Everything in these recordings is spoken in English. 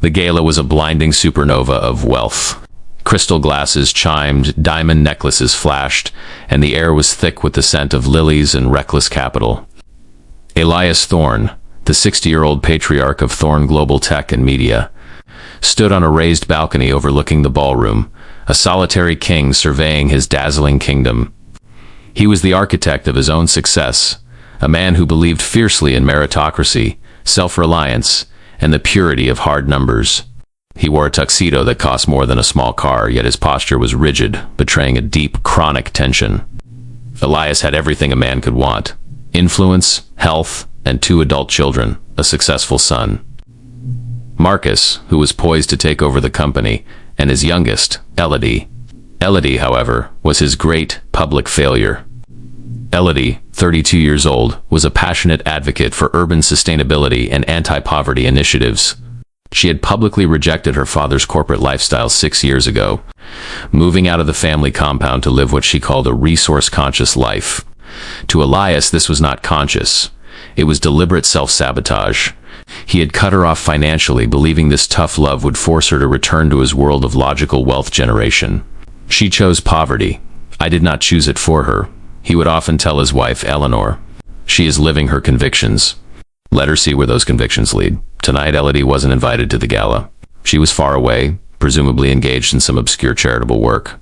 The gala was a blinding supernova of wealth. Crystal glasses chimed, diamond necklaces flashed, and the air was thick with the scent of lilies and reckless capital. Elias Thorne, the 60-year-old patriarch of Thorne Global Tech and Media, stood on a raised balcony overlooking the ballroom, a solitary king surveying his dazzling kingdom. He was the architect of his own success, a man who believed fiercely in meritocracy, self-reliance, and the purity of hard numbers. He wore a tuxedo that cost more than a small car, yet his posture was rigid, betraying a deep, chronic tension. Elias had everything a man could want: influence, health, and 2 adult children, a successful son. Marcus, who was poised to take over the company, and his youngest, Elodie. Elodie, however, was his great public failure. Elodie, 32 years old, was a passionate advocate for urban sustainability and anti-poverty initiatives. She had publicly rejected her father's corporate lifestyle 6 years ago, moving out of the family compound to live what she called a resource-conscious life. To Elias, this was not conscious. It was deliberate self-sabotage. He had cut her off financially, believing this tough love would force her to return to his world of logical wealth generation. She chose poverty. I did not choose it for her, he would often tell his wife, Eleanor. She is living her convictions. Let her see where those convictions lead. Tonight, Elodie wasn't invited to the gala. She was far away, presumably engaged in some obscure charitable work.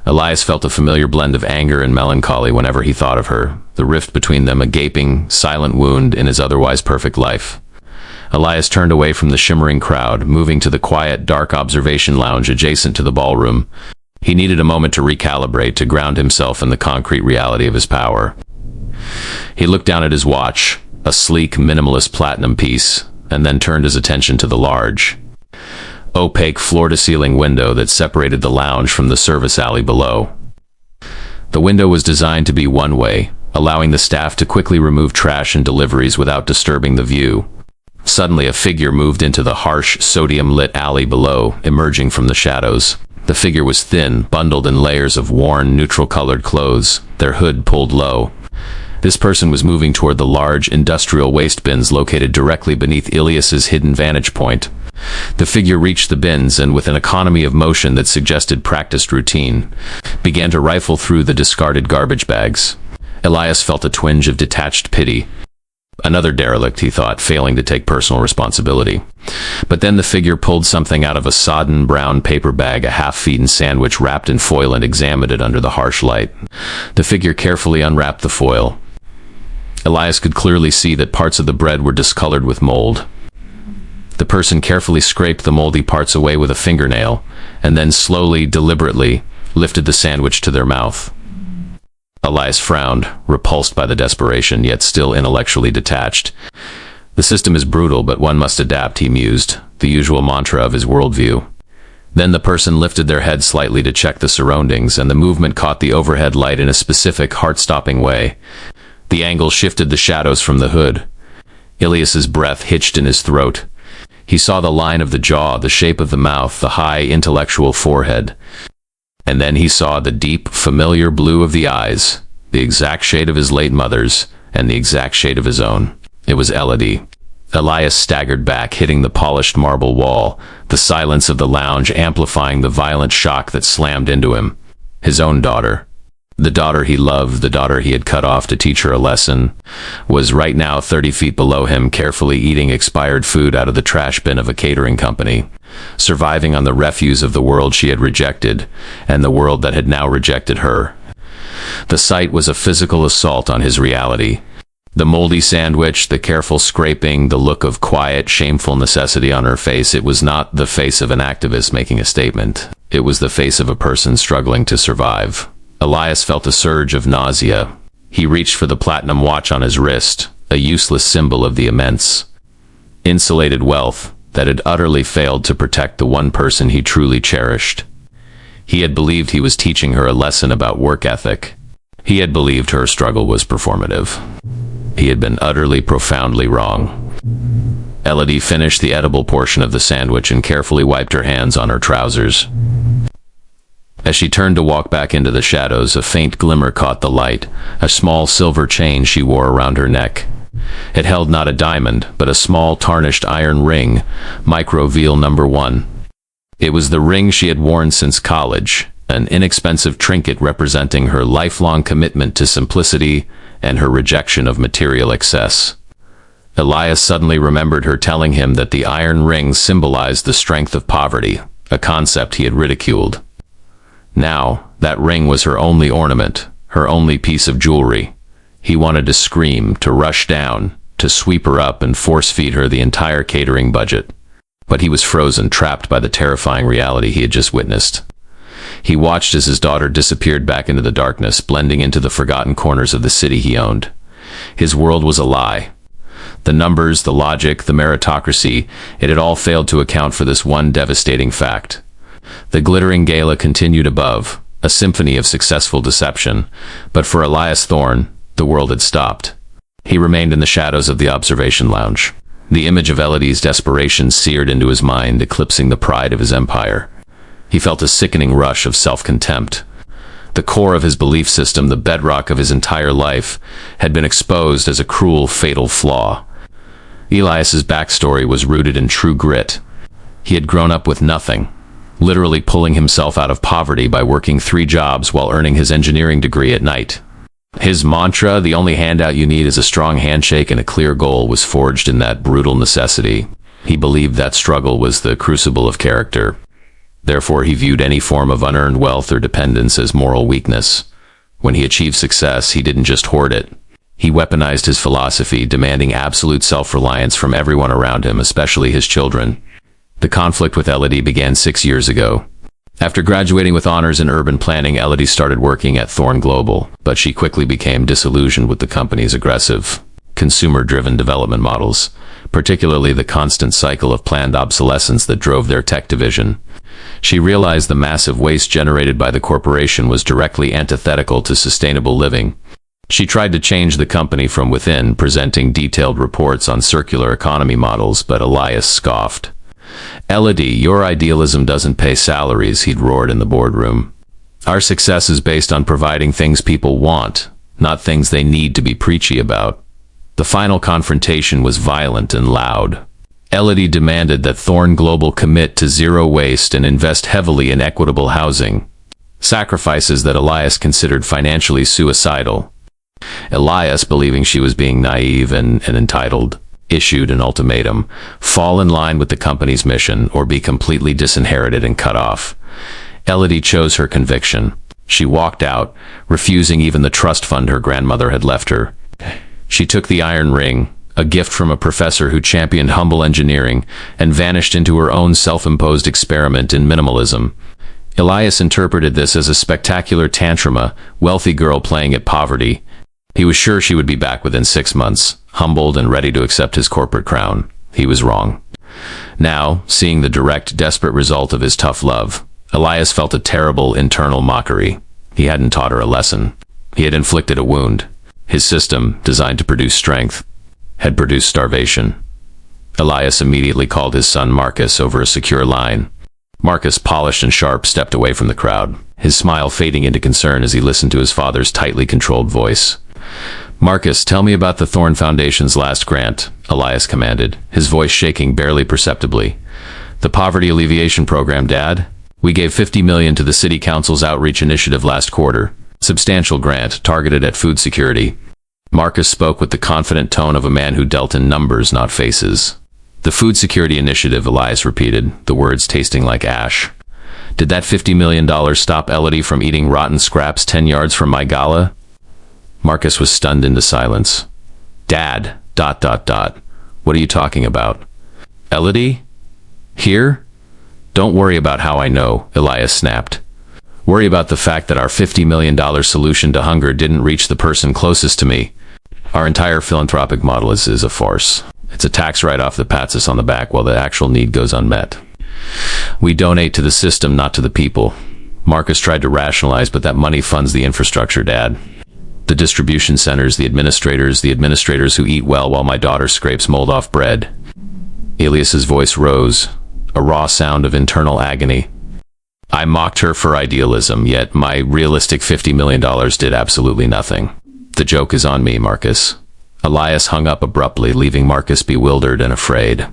Elias felt a familiar blend of anger and melancholy whenever he thought of her, the rift between them a gaping, silent wound in his otherwise perfect life. Elias turned away from the shimmering crowd, moving to the quiet, dark observation lounge adjacent to the ballroom. He needed a moment to recalibrate, to ground himself in the concrete reality of his power. He looked down at his watch, a sleek, minimalist platinum piece, and then turned his attention to the large, opaque floor-to-ceiling window that separated the lounge from the service alley below. The window was designed to be one-way, allowing the staff to quickly remove trash and deliveries without disturbing the view. Suddenly, a figure moved into the harsh, sodium-lit alley below, emerging from the shadows. The figure was thin, bundled in layers of worn, neutral-colored clothes, their hood pulled low. This person was moving toward the large industrial waste bins located directly beneath Elias's hidden vantage point. The figure reached the bins and, with an economy of motion that suggested practiced routine, began to rifle through the discarded garbage bags. Elias felt a twinge of detached pity. Another derelict, he thought, failing to take personal responsibility. But then the figure pulled something out of a sodden brown paper bag, a half-eaten sandwich wrapped in foil, and examined it under the harsh light. The figure carefully unwrapped the foil. Elias could clearly see that parts of the bread were discolored with mold. The person carefully scraped the moldy parts away with a fingernail, and then slowly, deliberately, lifted the sandwich to their mouth. Elias frowned, repulsed by the desperation, yet still intellectually detached. The system is brutal, but one must adapt, he mused, the usual mantra of his worldview. Then the person lifted their head slightly to check the surroundings, and the movement caught the overhead light in a specific, heart-stopping way. The angle shifted the shadows from the hood. Elias's breath hitched in his throat. He saw the line of the jaw, the shape of the mouth, the high, intellectual forehead. And then he saw the deep, familiar blue of the eyes, the exact shade of his late mother's, and the exact shade of his own. It was Elodie. Elias staggered back, hitting the polished marble wall, the silence of the lounge amplifying the violent shock that slammed into him. His own daughter. The daughter he loved, the daughter he had cut off to teach her a lesson, was right now 30 feet below him, carefully eating expired food out of the trash bin of a catering company, surviving on the refuse of the world she had rejected, and the world that had now rejected her. The sight was a physical assault on his reality. The moldy sandwich, the careful scraping, the look of quiet, shameful necessity on her face. It was not the face of an activist making a statement. It was the face of a person struggling to survive. Elias felt a surge of nausea. He reached for the platinum watch on his wrist, a useless symbol of the immense, insulated wealth that had utterly failed to protect the one person he truly cherished. He had believed he was teaching her a lesson about work ethic. He had believed her struggle was performative. He had been utterly, profoundly wrong. Elodie finished the edible portion of the sandwich and carefully wiped her hands on her trousers. As she turned to walk back into the shadows, a faint glimmer caught the light, a small silver chain she wore around her neck. It held not a diamond, but a small tarnished iron ring, microveal number 1. It was the ring she had worn since college, an inexpensive trinket representing her lifelong commitment to simplicity and her rejection of material excess. Elias suddenly remembered her telling him that the iron ring symbolized the strength of poverty, a concept he had ridiculed. Now, that ring was her only ornament, her only piece of jewelry. He wanted to scream, to rush down, to sweep her up and force-feed her the entire catering budget. But he was frozen, trapped by the terrifying reality he had just witnessed. He watched as his daughter disappeared back into the darkness, blending into the forgotten corners of the city he owned. His world was a lie. The numbers, the logic, the meritocracy, it had all failed to account for this one devastating fact. The glittering gala continued above, a symphony of successful deception, but for Elias Thorne, the world had stopped. He remained in the shadows of the observation lounge. The image of Elodie's desperation seared into his mind, eclipsing the pride of his empire. He felt a sickening rush of self-contempt. The core of his belief system, the bedrock of his entire life, had been exposed as a cruel, fatal flaw. Elias's backstory was rooted in true grit. He had grown up with nothing, literally pulling himself out of poverty by working 3 jobs while earning his engineering degree at night. His mantra, the only handout you need is a strong handshake and a clear goal, was forged in that brutal necessity. He believed that struggle was the crucible of character. Therefore, he viewed any form of unearned wealth or dependence as moral weakness. When he achieved success, he didn't just hoard it. He weaponized his philosophy, demanding absolute self-reliance from everyone around him, especially his children. The conflict with Elodie began 6 years ago. After graduating with honors in urban planning, Elodie started working at Thorne Global, but she quickly became disillusioned with the company's aggressive, consumer-driven development models, particularly the constant cycle of planned obsolescence that drove their tech division. She realized the massive waste generated by the corporation was directly antithetical to sustainable living. She tried to change the company from within, presenting detailed reports on circular economy models, but Elias scoffed. "Elodie, your idealism doesn't pay salaries," he'd roared in the boardroom. "Our success is based on providing things people want, not things they need to be preachy about." The final confrontation was violent and loud. Elodie demanded that Thorne Global commit to zero waste and invest heavily in equitable housing, sacrifices that Elias considered financially suicidal. Elias, believing she was being naive and entitled, issued an ultimatum: fall in line with the company's mission or be completely disinherited and cut off. Elodie chose her conviction. She walked out, refusing even the trust fund her grandmother had left her. She took the iron ring, a gift from a professor who championed humble engineering, and vanished into her own self-imposed experiment in minimalism. Elias interpreted this as a spectacular tantrum, a wealthy girl playing at poverty. He was sure she would be back within 6 months, humbled and ready to accept his corporate crown. He was wrong. Now, seeing the direct, desperate result of his tough love, Elias felt a terrible internal mockery. He hadn't taught her a lesson. He had inflicted a wound. His system, designed to produce strength, had produced starvation. Elias immediately called his son Marcus over a secure line. Marcus, polished and sharp, stepped away from the crowd, his smile fading into concern as he listened to his father's tightly controlled voice. "Marcus, tell me about the Thorne Foundation's last grant," Elias commanded, his voice shaking barely perceptibly. "The Poverty Alleviation Program, Dad. We gave $50 million to the City Council's outreach initiative last quarter. Substantial grant, targeted at food security." Marcus spoke with the confident tone of a man who dealt in numbers, not faces. "The Food Security Initiative," Elias repeated, the words tasting like ash. "Did that $50 million stop Elodie from eating rotten scraps 10 yards from my gala?" Marcus was stunned into silence. "Dad, ... What are you talking about? Elodie? Here? Don't worry about how I know," Elias snapped. "Worry about the fact that our $50 million solution to hunger didn't reach the person closest to me. Our entire philanthropic model is a farce. It's a tax write-off that pats us on the back while the actual need goes unmet. We donate to the system, not to the people." Marcus tried to rationalize, "But that money funds the infrastructure, Dad. The distribution centers, the administrators who eat well while my daughter scrapes mold off bread." Elias's voice rose, a raw sound of internal agony. "I mocked her for idealism, yet my realistic $50 million did absolutely nothing. The joke is on me, Marcus. Elias hung up abruptly, leaving Marcus bewildered and afraid.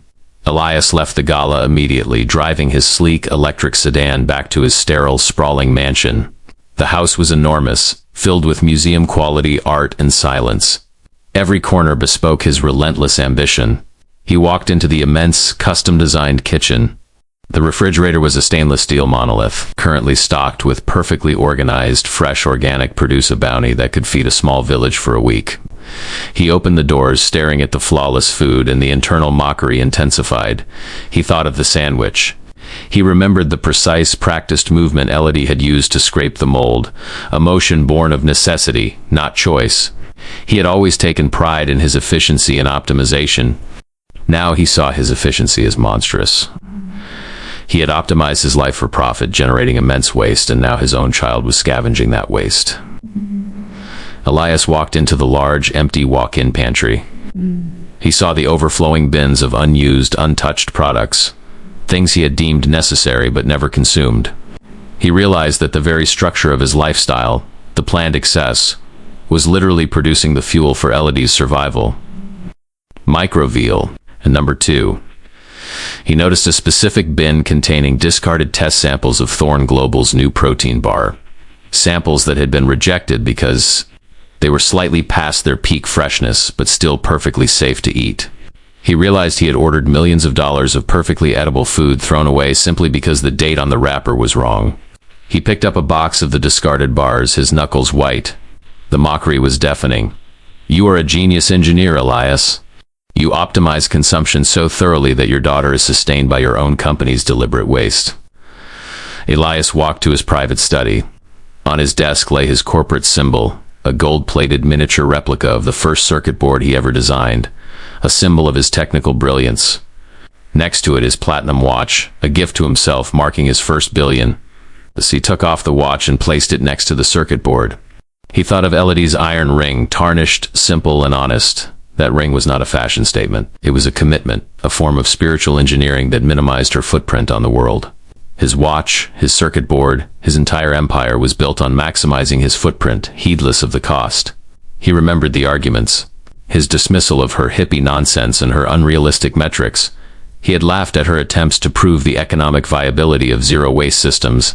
Elias left the gala immediately, driving his sleek electric sedan back to his sterile, sprawling mansion. The house was enormous, filled with museum-quality art and silence. Every corner bespoke his relentless ambition. He walked into the immense, custom-designed kitchen. The refrigerator was a stainless steel monolith, currently stocked with perfectly organized, fresh organic produce, a bounty that could feed a small village for a week. He opened the doors, staring at the flawless food, and the internal mockery intensified. He thought of the sandwich. He remembered the precise, practiced movement Elodie had used to scrape the mold, a motion born of necessity, not choice. He had always taken pride in his efficiency and optimization. Now he saw his efficiency as monstrous. He had optimized his life for profit, generating immense waste, and now his own child was scavenging that waste. Elias walked into the large, empty walk-in pantry. He saw the overflowing bins of unused, untouched products, things he had deemed necessary but never consumed. He realized that the very structure of his lifestyle, the planned excess, was literally producing the fuel for Elodie's survival. Microveal. And number 2. He noticed a specific bin containing discarded test samples of Thorne Global's new protein bar. Samples that had been rejected because they were slightly past their peak freshness, but still perfectly safe to eat. He realized he had ordered millions of dollars of perfectly edible food thrown away simply because the date on the wrapper was wrong. He picked up a box of the discarded bars, his knuckles white. The mockery was deafening. "You are a genius engineer, Elias. You optimize consumption so thoroughly that your daughter is sustained by your own company's deliberate waste." Elias walked to his private study. On his desk lay his corporate symbol, a gold-plated miniature replica of the first circuit board he ever designed, a symbol of his technical brilliance. Next to it, his platinum watch, a gift to himself marking his first billion. He took off the watch and placed it next to the circuit board. He thought of Elodie's iron ring, tarnished, simple, and honest. That ring was not a fashion statement. It was a commitment, a form of spiritual engineering that minimized her footprint on the world. His watch, his circuit board, his entire empire was built on maximizing his footprint, heedless of the cost. He remembered the arguments, his dismissal of her hippie nonsense and her unrealistic metrics. He had laughed at her attempts to prove the economic viability of zero-waste systems.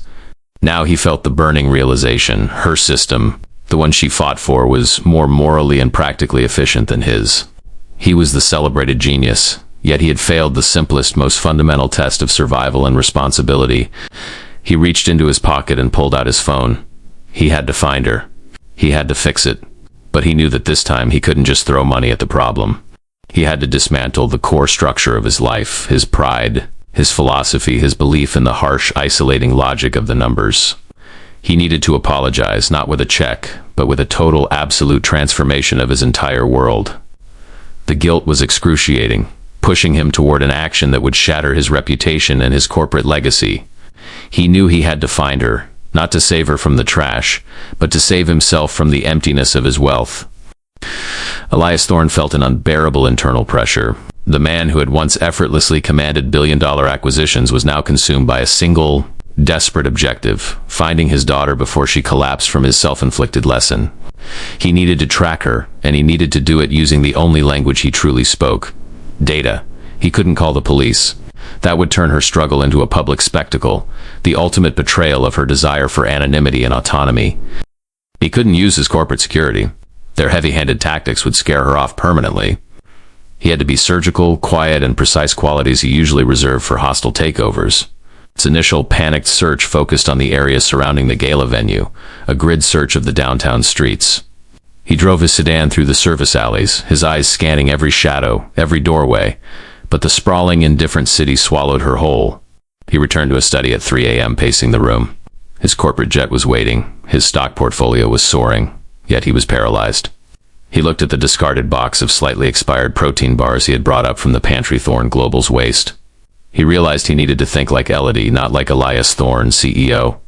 Now he felt the burning realization: her system, the one she fought for, was more morally and practically efficient than his. He was the celebrated genius, yet he had failed the simplest, most fundamental test of survival and responsibility. He reached into his pocket and pulled out his phone. He had to find her. He had to fix it. But he knew that this time he couldn't just throw money at the problem. He had to dismantle the core structure of his life, his pride, his philosophy, his belief in the harsh, isolating logic of the numbers. He needed to apologize, not with a check, but with a total, absolute transformation of his entire world. The guilt was excruciating, pushing him toward an action that would shatter his reputation and his corporate legacy. He knew he had to find her, not to save her from the trash, but to save himself from the emptiness of his wealth. Elias Thorne felt an unbearable internal pressure. The man who had once effortlessly commanded billion-dollar acquisitions was now consumed by a single, desperate objective: finding his daughter before she collapsed from his self-inflicted lesson. He needed to track her, and he needed to do it using the only language he truly spoke: data. He couldn't call the police. That would turn her struggle into a public spectacle, the ultimate betrayal of her desire for anonymity and autonomy. He couldn't use his corporate security. Their heavy-handed tactics would scare her off permanently. He had to be surgical, quiet, and precise, qualities he usually reserved for hostile takeovers. Its initial panicked search focused on the area surrounding the gala venue, a grid search of the downtown streets. He drove his sedan through the service alleys, his eyes scanning every shadow, every doorway, but the sprawling, indifferent city swallowed her whole. He returned to his study at 3 a.m., pacing the room. His corporate jet was waiting, his stock portfolio was soaring, yet he was paralyzed. He looked at the discarded box of slightly expired protein bars he had brought up from the pantry Thorne Global's waste. He realized he needed to think like Elodie, not like Elias Thorne, CEO.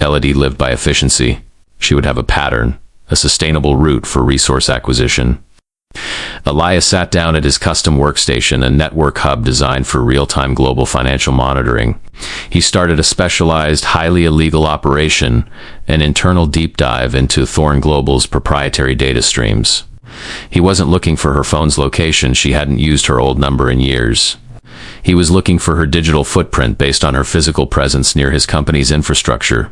Elodie lived by efficiency. She would have a pattern, a sustainable route for resource acquisition. Elias sat down at his custom workstation, a network hub designed for real-time global financial monitoring. He started a specialized, highly illegal operation, an internal deep dive into Thorne Global's proprietary data streams. He wasn't looking for her phone's location. She hadn't used her old number in years. He was looking for her digital footprint based on her physical presence near his company's infrastructure.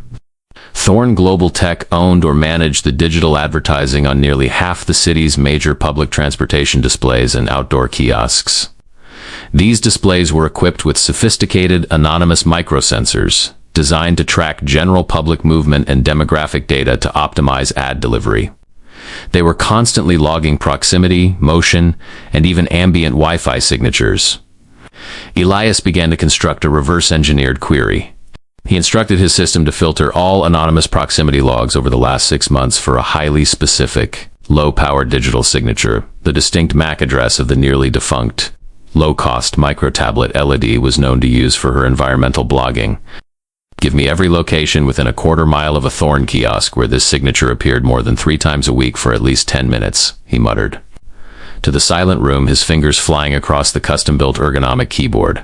Thorn Global Tech owned or managed the digital advertising on nearly half the city's major public transportation displays and outdoor kiosks. These displays were equipped with sophisticated, anonymous microsensors designed to track general public movement and demographic data to optimize ad delivery. They were constantly logging proximity, motion, and even ambient Wi-Fi signatures. Elias began to construct a reverse-engineered query. He instructed his system to filter all anonymous proximity logs over the last 6 months for a highly specific, low-powered digital signature. The distinct MAC address of the nearly defunct, low-cost micro-tablet LED was known to use for her environmental blogging. Give me every location within a quarter-mile of a Thorn kiosk where this signature appeared more than 3 times a week for at least 10 minutes, he muttered. To the silent room, his fingers flying across the custom-built ergonomic keyboard.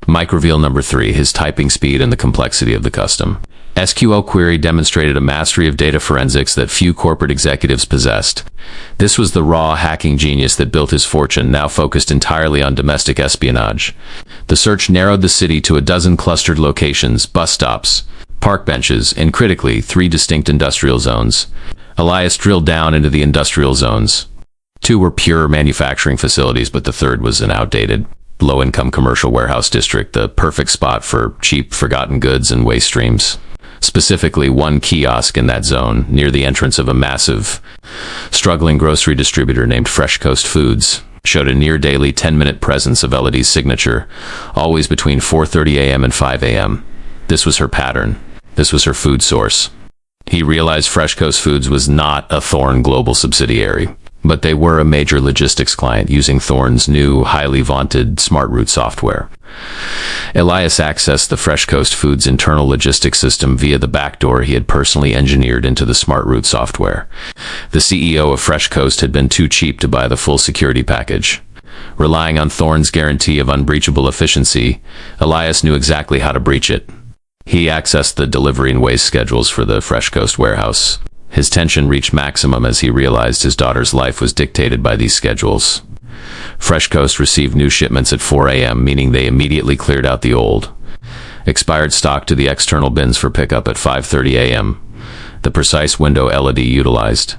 Microreveal number 3, his typing speed and the complexity of the custom SQL query demonstrated a mastery of data forensics that few corporate executives possessed. This was the raw hacking genius that built his fortune, now focused entirely on domestic espionage. The search narrowed the city to a dozen clustered locations, bus stops, park benches, and critically, 3 distinct industrial zones. Elias drilled down into the industrial zones. 2 were pure manufacturing facilities, but the third was an outdated, low-income commercial warehouse district, the perfect spot for cheap, forgotten goods and waste streams. Specifically, 1 kiosk in that zone, near the entrance of a massive, struggling grocery distributor named Fresh Coast Foods, showed a near-daily 10-minute presence of Elodie's signature, always between 4:30 a.m. and 5 a.m. This was her pattern. This was her food source. He realized Fresh Coast Foods was not a Thorn Global subsidiary, but they were a major logistics client using Thorn's new, highly vaunted Smart Route software. Elias accessed the Fresh Coast Foods internal logistics system via the backdoor he had personally engineered into the Smart Route software. The CEO of Fresh Coast had been too cheap to buy the full security package. Relying on Thorn's guarantee of unbreachable efficiency, Elias knew exactly how to breach it. He accessed the delivery and waste schedules for the Fresh Coast warehouse. His tension reached maximum as he realized his daughter's life was dictated by these schedules. Fresh Coast received new shipments at 4 a.m., meaning they immediately cleared out the old, expired stock to the external bins for pickup at 5:30 a.m., the precise window Elodie utilized.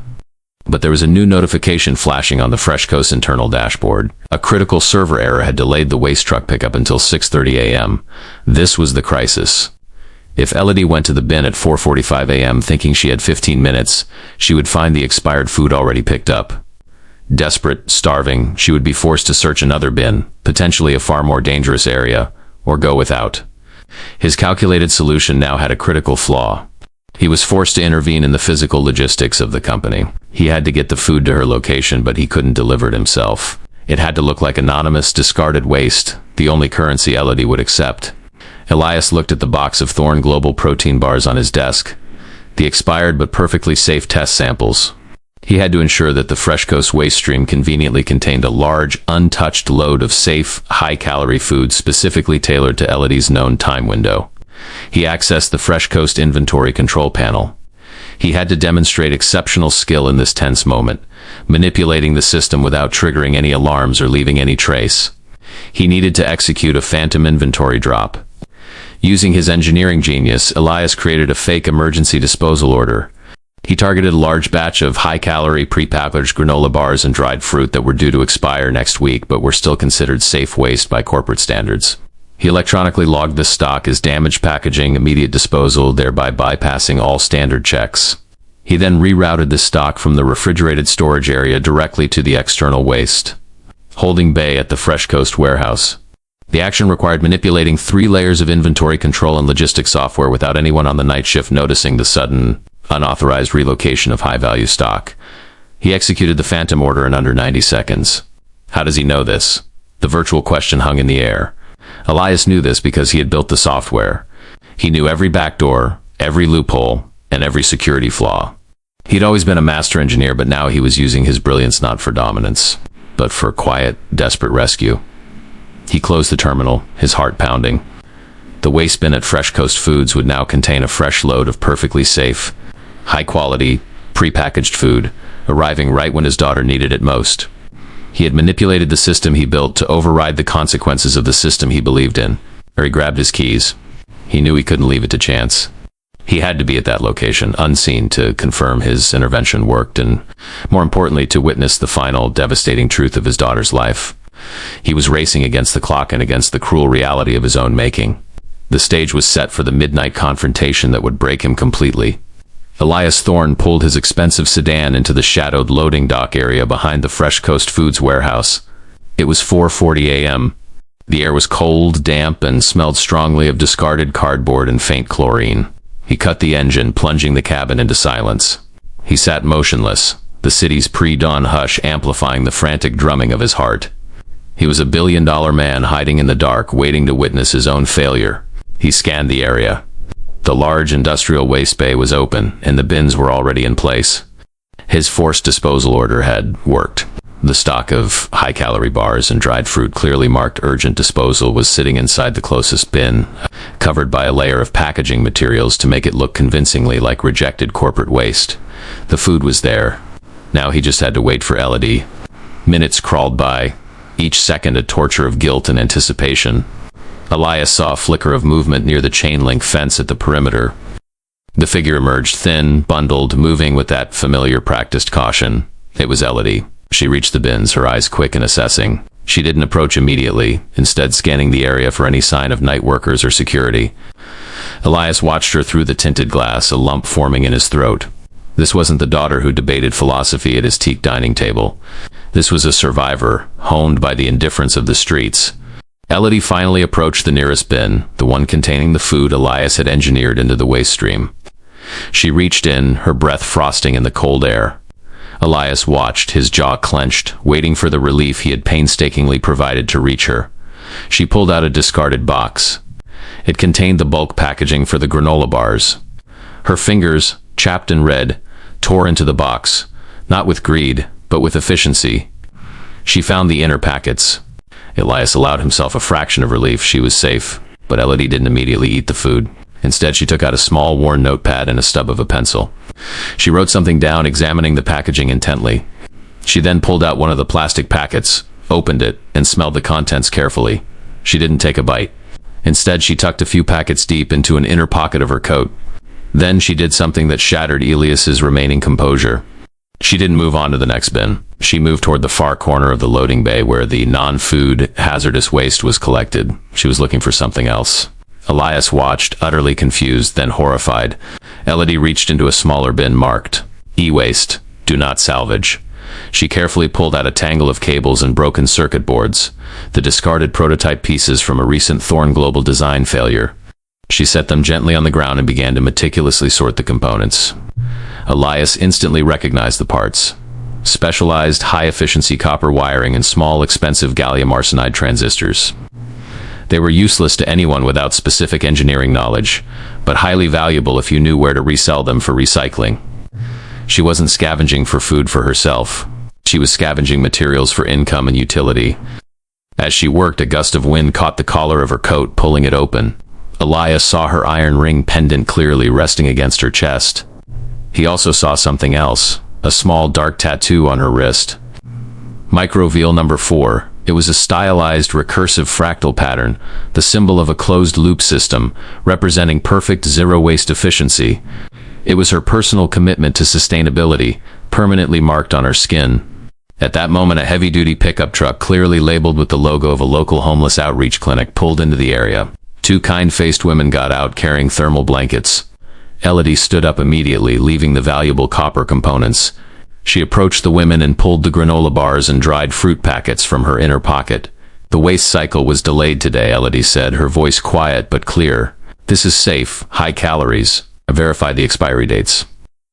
But there was a new notification flashing on the Fresh Coast internal dashboard. A critical server error had delayed the waste truck pickup until 6:30 a.m. This was the crisis. If Elodie went to the bin at 4:45 a.m. thinking she had 15 minutes, she would find the expired food already picked up. Desperate, starving, she would be forced to search another bin, potentially a far more dangerous area, or go without. His calculated solution now had a critical flaw. He was forced to intervene in the physical logistics of the company. He had to get the food to her location, but he couldn't deliver it himself. It had to look like anonymous, discarded waste, the only currency Elodie would accept. Elias looked at the box of Thorn Global protein bars on his desk, the expired but perfectly safe test samples. He had to ensure that the Fresh Coast waste stream conveniently contained a large, untouched load of safe, high-calorie food specifically tailored to Elodie's known time window. He accessed the Fresh Coast inventory control panel. He had to demonstrate exceptional skill in this tense moment, manipulating the system without triggering any alarms or leaving any trace. He needed to execute a phantom inventory drop. Using his engineering genius, Elias created a fake emergency disposal order. He targeted a large batch of high-calorie prepackaged granola bars and dried fruit that were due to expire next week but were still considered safe waste by corporate standards. He electronically logged this stock as damaged packaging, immediate disposal, thereby bypassing all standard checks. He then rerouted this stock from the refrigerated storage area directly to the external waste holding bay at the Fresh Coast warehouse. The action required manipulating 3 layers of inventory control and logistics software without anyone on the night shift noticing the sudden, unauthorized relocation of high-value stock. He executed the phantom order in under 90 seconds. How does he know this? The virtual question hung in the air. Elias knew this because he had built the software. He knew every backdoor, every loophole, and every security flaw. He'd always been a master engineer, but now he was using his brilliance not for dominance, but for quiet, desperate rescue. He closed the terminal, his heart pounding. The waste bin at Fresh Coast Foods would now contain a fresh load of perfectly safe, high-quality, prepackaged food, arriving right when his daughter needed it most. He had manipulated the system he built to override the consequences of the system he believed in. He grabbed his keys. He knew he couldn't leave it to chance. He had to be at that location, unseen, to confirm his intervention worked and, more importantly, to witness the final, devastating truth of his daughter's life. He was racing against the clock and against the cruel reality of his own making. The stage was set for the midnight confrontation that would break him completely. Elias Thorne pulled his expensive sedan into the shadowed loading dock area behind the Fresh Coast Foods warehouse. It was 4:40 a.m. The air was cold, damp, and smelled strongly of discarded cardboard and faint chlorine. He cut the engine, plunging the cabin into silence. He sat motionless, the city's pre-dawn hush amplifying the frantic drumming of his heart. He was a billion-dollar man hiding in the dark, waiting to witness his own failure. He scanned the area. The large industrial waste bay was open, and the bins were already in place. His forced disposal order had worked. The stock of high-calorie bars and dried fruit clearly marked urgent disposal was sitting inside the closest bin, covered by a layer of packaging materials to make it look convincingly like rejected corporate waste. The food was there. Now he just had to wait for Elodie. Minutes crawled by, each second a torture of guilt and anticipation. Elias saw a flicker of movement near the chain-link fence at the perimeter. The figure emerged, thin, bundled, moving with that familiar practiced caution. It was Elodie. She reached the bins, her eyes quick and assessing. She didn't approach immediately, instead scanning the area for any sign of night workers or security. Elias watched her through the tinted glass, a lump forming in his throat. This wasn't the daughter who debated philosophy at his teak dining table. This was a survivor, honed by the indifference of the streets. Elodie finally approached the nearest bin, the one containing the food Elias had engineered into the waste stream. She reached in, her breath frosting in the cold air. Elias watched, his jaw clenched, waiting for the relief he had painstakingly provided to reach her. She pulled out a discarded box. It contained the bulk packaging for the granola bars. Her fingers, chapped and red, tore into the box, not with greed, but with efficiency. She found the inner packets. Elias allowed himself a fraction of relief. She was safe, but Elodie didn't immediately eat the food. Instead, she took out a small, worn notepad and a stub of a pencil. She wrote something down, examining the packaging intently. She then pulled out one of the plastic packets, opened it, and smelled the contents carefully. She didn't take a bite. Instead, she tucked a few packets deep into an inner pocket of her coat. Then she did something that shattered Elias's remaining composure. She didn't move on to the next bin. She moved toward the far corner of the loading bay where the non-food hazardous waste was collected. She was looking for something else. Elias watched, utterly confused, then horrified. Elodie reached into a smaller bin marked E-waste, do not salvage. She carefully pulled out a tangle of cables and broken circuit boards, the discarded prototype pieces from a recent Thorne Global design failure. She set them gently on the ground and began to meticulously sort the components. Elias instantly recognized the parts. Specialized, high-efficiency copper wiring and small, expensive gallium arsenide transistors. They were useless to anyone without specific engineering knowledge, but highly valuable if you knew where to resell them for recycling. She wasn't scavenging for food for herself. She was scavenging materials for income and utility. As she worked, a gust of wind caught the collar of her coat, pulling it open. Elias saw her iron ring pendant clearly resting against her chest. He also saw something else, a small dark tattoo on her wrist. Microveal number 4. It was a stylized, recursive fractal pattern, the symbol of a closed-loop system, representing perfect zero-waste efficiency. It was her personal commitment to sustainability, permanently marked on her skin. At that moment, a heavy-duty pickup truck, clearly labeled with the logo of a local homeless outreach clinic, pulled into the area. 2 kind-faced women got out, carrying thermal blankets. Elodie stood up immediately, leaving the valuable copper components. She approached the women and pulled the granola bars and dried fruit packets from her inner pocket. The waste cycle was delayed today, Elodie said, her voice quiet but clear. This is safe, high calories. I verified the expiry dates.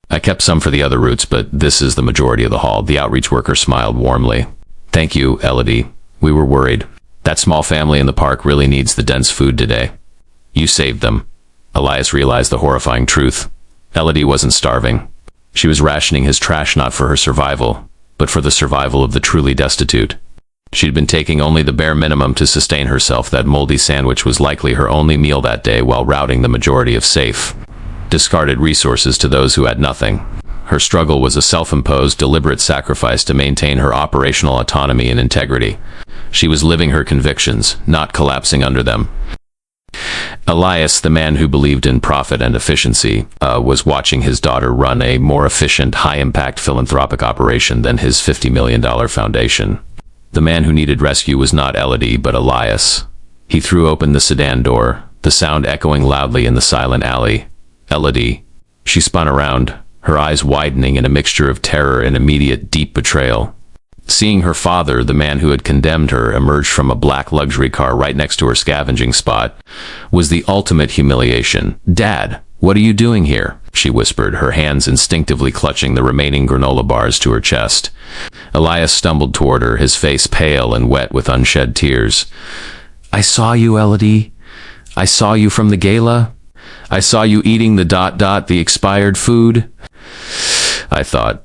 I kept some for the other routes, but this is the majority of the haul. The outreach worker smiled warmly. Thank you, Elodie. We were worried. That small family in the park really needs the dense food today. You saved them. Elias realized the horrifying truth. Elodie wasn't starving. She was rationing his trash not for her survival, but for the survival of the truly destitute. She'd been taking only the bare minimum to sustain herself. That moldy sandwich was likely her only meal that day while routing the majority of safe, discarded resources to those who had nothing. Her struggle was a self-imposed, deliberate sacrifice to maintain her operational autonomy and integrity. She was living her convictions, not collapsing under them. Elias, the man who believed in profit and efficiency, was watching his daughter run a more efficient, high-impact philanthropic operation than his $50 million foundation. The man who needed rescue was not Elodie, but Elias. He threw open the sedan door, the sound echoing loudly in the silent alley. Elodie. She spun around, her eyes widening in a mixture of terror and immediate deep betrayal. Seeing her father, the man who had condemned her, emerge from a black luxury car right next to her scavenging spot, was the ultimate humiliation. "Dad, what are you doing here?" she whispered, her hands instinctively clutching the remaining granola bars to her chest. Elias stumbled toward her, his face pale and wet with unshed tears. "I saw you, Elodie. I saw you from the gala. I saw you eating the expired food. I thought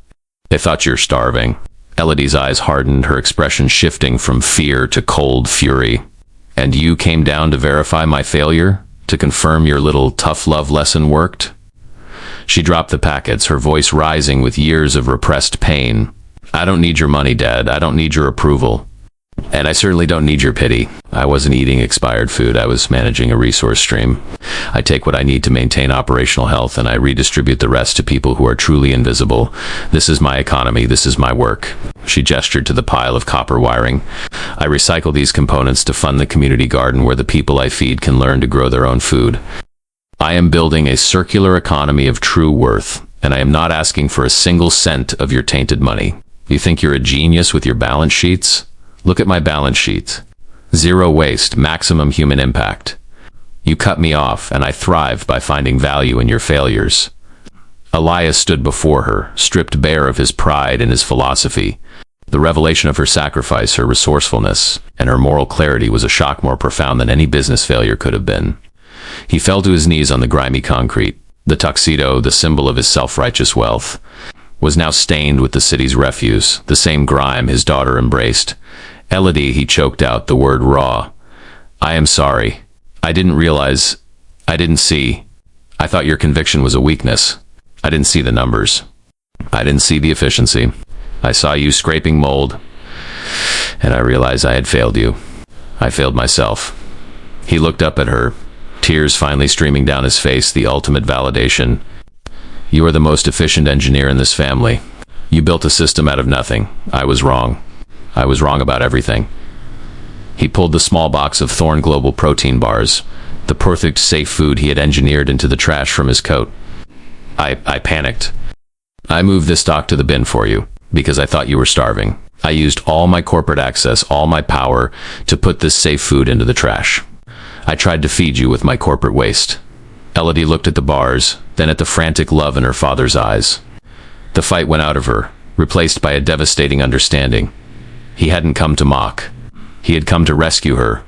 you're starving." Elodie's eyes hardened, her expression shifting from fear to cold fury. "And you came down to verify my failure? To confirm your little tough love lesson worked?" She dropped the packets, her voice rising with years of repressed pain. "I don't need your money, Dad. I don't need your approval. And I certainly don't need your pity. I wasn't eating expired food. I was managing a resource stream. I take what I need to maintain operational health, and I redistribute the rest to people who are truly invisible. This is my economy. This is my work." She gestured to the pile of copper wiring. "I recycle these components to fund the community garden where the people I feed can learn to grow their own food. I am building a circular economy of true worth, and I am not asking for a single cent of your tainted money. You think you're a genius with your balance sheets? Look at my balance sheet. Zero waste, maximum human impact. You cut me off, and I thrived by finding value in your failures." Elias stood before her, stripped bare of his pride and his philosophy. The revelation of her sacrifice, her resourcefulness, and her moral clarity was a shock more profound than any business failure could have been. He fell to his knees on the grimy concrete. The tuxedo, the symbol of his self-righteous wealth, was now stained with the city's refuse, the same grime his daughter embraced. "Elodie," he choked out, the word raw. "I am sorry. I didn't realize. I didn't see. I thought your conviction was a weakness. I didn't see the numbers. I didn't see the efficiency. I saw you scraping mold, and I realized I had failed you. I failed myself." He looked up at her, tears finally streaming down his face, the ultimate validation. "You are the most efficient engineer in this family. You built a system out of nothing. I was wrong. I was wrong about everything." He pulled the small box of Thorne Global protein bars, the perfect safe food he had engineered, into the trash from his coat. I panicked. "I moved this stock to the bin for you, because I thought you were starving. I used all my corporate access, all my power, to put this safe food into the trash. I tried to feed you with my corporate waste." Elodie looked at the bars, then at the frantic love in her father's eyes. The fight went out of her, replaced by a devastating understanding. He hadn't come to mock. He had come to rescue her,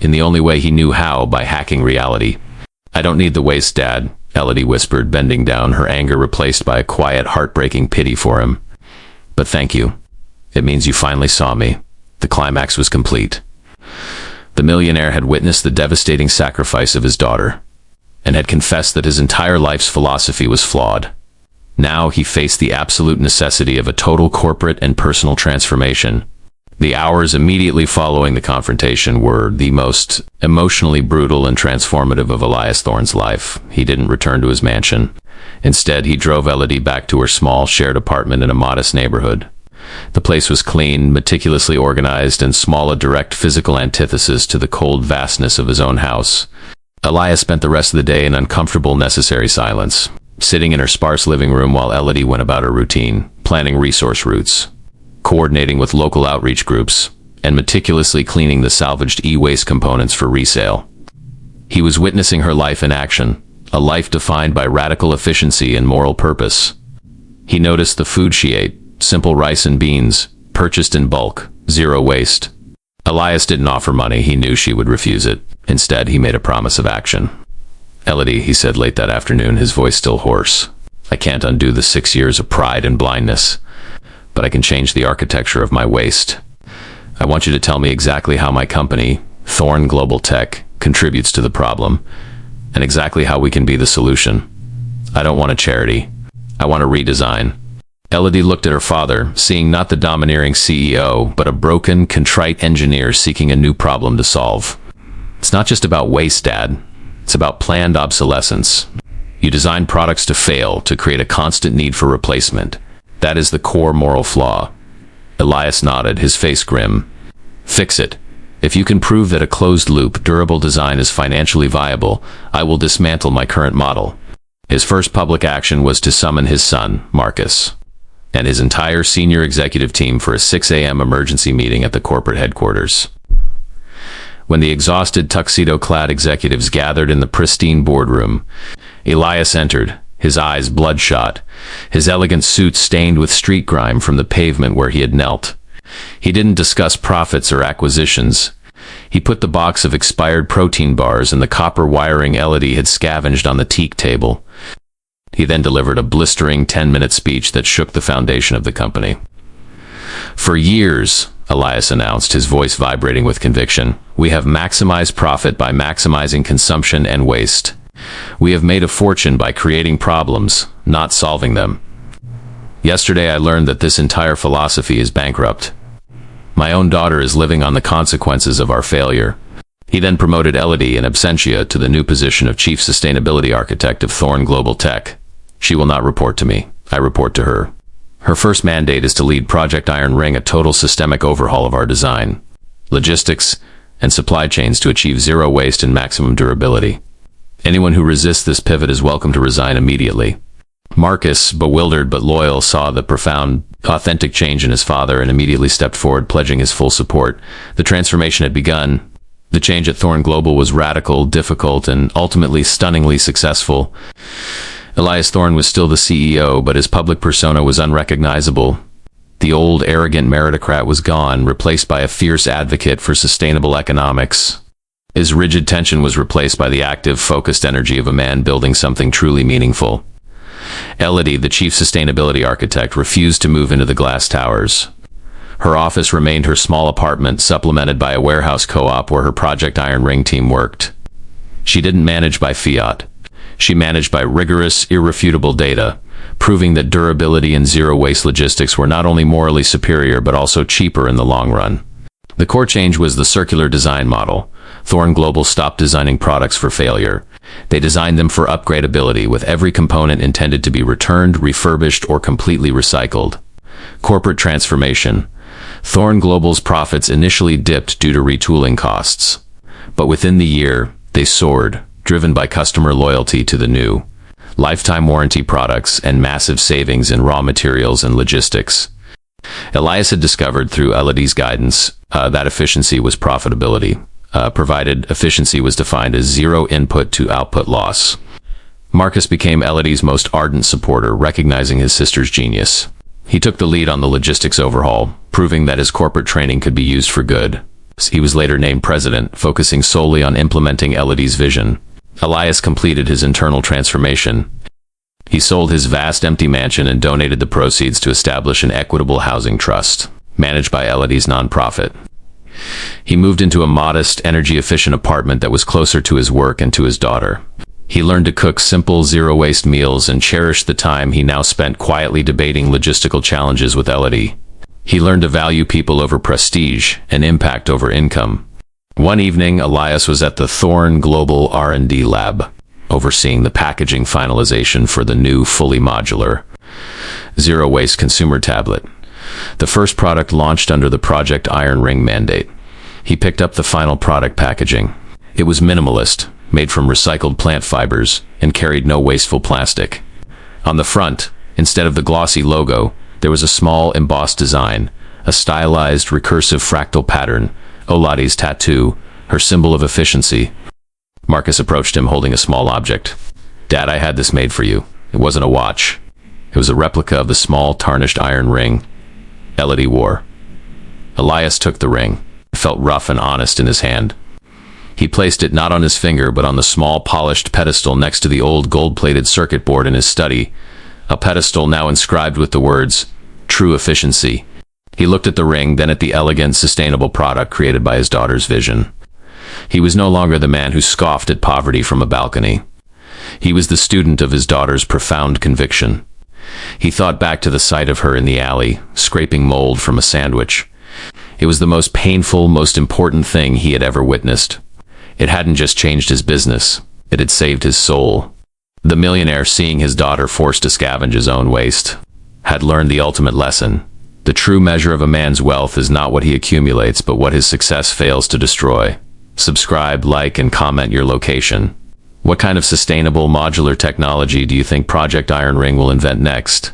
in the only way he knew how, by hacking reality. "I don't need the waste, Dad," Elodie whispered, bending down, her anger replaced by a quiet, heartbreaking pity for him. "But thank you. It means you finally saw me." The climax was complete. The millionaire had witnessed the devastating sacrifice of his daughter, and had confessed that his entire life's philosophy was flawed. Now he faced the absolute necessity of a total corporate and personal transformation. The hours immediately following the confrontation were the most emotionally brutal and transformative of Elias Thorne's life. He didn't return to his mansion. Instead, he drove Elodie back to her small, shared apartment in a modest neighborhood. The place was clean, meticulously organized, and small, a direct physical antithesis to the cold vastness of his own house. Elias spent the rest of the day in uncomfortable, necessary silence, sitting in her sparse living room while Elodie went about her routine, planning resource routes, coordinating with local outreach groups, and meticulously cleaning the salvaged e-waste components for resale. He was witnessing her life in action, a life defined by radical efficiency and moral purpose. He noticed the food she ate, simple rice and beans, purchased in bulk, zero waste. Elias didn't offer money. He knew she would refuse it. Instead, he made a promise of action. "Elodie," he said late that afternoon, his voice still hoarse, "I can't undo the 6 years of pride and blindness, but I can change the architecture of my waste. I want you to tell me exactly how my company, Thorne Global Tech, contributes to the problem, and exactly how we can be the solution. I don't want a charity. I want a redesign, Elodie looked at her father, seeing not the domineering CEO, but a broken, contrite engineer seeking a new problem to solve. It's not just about waste, Dad. It's about planned obsolescence. You design products to fail, to create a constant need for replacement. That is the core moral flaw. Elias nodded, his face grim. Fix it. If you can prove that a closed-loop, durable design is financially viable, I will dismantle my current model. His first public action was to summon his son, Marcus, and his entire senior executive team for a 6 a.m. emergency meeting at the corporate headquarters. When the exhausted, tuxedo-clad executives gathered in the pristine boardroom, Elias entered, his eyes bloodshot, his elegant suit stained with street grime from the pavement where he had knelt. He didn't discuss profits or acquisitions. He put the box of expired protein bars and the copper wiring Elodie had scavenged on the teak table. He then delivered a blistering 10-minute speech that shook the foundation of the company. For years, Elias announced, his voice vibrating with conviction, we have maximized profit by maximizing consumption and waste. We have made a fortune by creating problems, not solving them. Yesterday I learned that this entire philosophy is bankrupt. My own daughter is living on the consequences of our failure. He then promoted Elodie in absentia to the new position of Chief Sustainability Architect of Thorn Global Tech. She will not report to me. I report to her. Her first mandate is to lead Project Iron Ring, a total systemic overhaul of our design, logistics, and supply chains to achieve zero waste and maximum durability. Anyone who resists this pivot is welcome to resign immediately. Marcus, bewildered but loyal, saw the profound, authentic change in his father and immediately stepped forward, pledging his full support. The transformation had begun. The change at Thorn Global was radical, difficult, and ultimately stunningly successful. Elias Thorn was still the CEO, but his public persona was unrecognizable. The old, arrogant meritocrat was gone, replaced by a fierce advocate for sustainable economics. His rigid tension was replaced by the active, focused energy of a man building something truly meaningful. Elodie, the chief sustainability architect, refused to move into the glass towers. Her office remained her small apartment, supplemented by a warehouse co-op where her Project Iron Ring team worked. She didn't manage by fiat. She managed by rigorous, irrefutable data, proving that durability and zero-waste logistics were not only morally superior but also cheaper in the long run. The core change was the circular design model. Thorn Global stopped designing products for failure. They designed them for upgradability, with every component intended to be returned, refurbished, or completely recycled. Corporate transformation. Thorn Global's profits initially dipped due to retooling costs. But within the year, they soared, driven by customer loyalty to the new, lifetime warranty products and massive savings in raw materials and logistics. Elias had discovered through Elodie's guidance that efficiency was profitability. Provided efficiency was defined as zero input to output loss. Marcus became Elodie's most ardent supporter, recognizing his sister's genius. He took the lead on the logistics overhaul, proving that his corporate training could be used for good. He was later named president, focusing solely on implementing Elodie's vision. Elias completed his internal transformation. He sold his vast empty mansion and donated the proceeds to establish an equitable housing trust, managed by Elodie's nonprofit. He moved into a modest, energy-efficient apartment that was closer to his work and to his daughter. He learned to cook simple, zero-waste meals and cherished the time he now spent quietly debating logistical challenges with Elodie. He learned to value people over prestige and impact over income. One evening, Elias was at the Thorn Global R&D lab, overseeing the packaging finalization for the new, fully modular, zero-waste consumer tablet, the first product launched under the Project Iron Ring mandate. He picked up the final product packaging. It was minimalist, made from recycled plant fibers, and carried no wasteful plastic. On the front, instead of the glossy logo, there was a small embossed design, a stylized, recursive fractal pattern, Elodie's tattoo, her symbol of efficiency. Marcus approached him holding a small object. Dad, I had this made for you. It wasn't a watch. It was a replica of the small, tarnished iron ring Elodie wore. Elias took the ring. It felt rough and honest in his hand. He placed it not on his finger, but on the small, polished pedestal next to the old gold-plated circuit board in his study, a pedestal now inscribed with the words, "True Efficiency." He looked at the ring, then at the elegant, sustainable product created by his daughter's vision. He was no longer the man who scoffed at poverty from a balcony. He was the student of his daughter's profound conviction. He thought back to the sight of her in the alley, scraping mold from a sandwich. It was the most painful, most important thing he had ever witnessed. It hadn't just changed his business, it had saved his soul. The millionaire, seeing his daughter forced to scavenge his own waste, had learned the ultimate lesson. The true measure of a man's wealth is not what he accumulates, but what his success fails to destroy. Subscribe, like, and comment your location. What kind of sustainable modular technology do you think Project Iron Ring will invent next?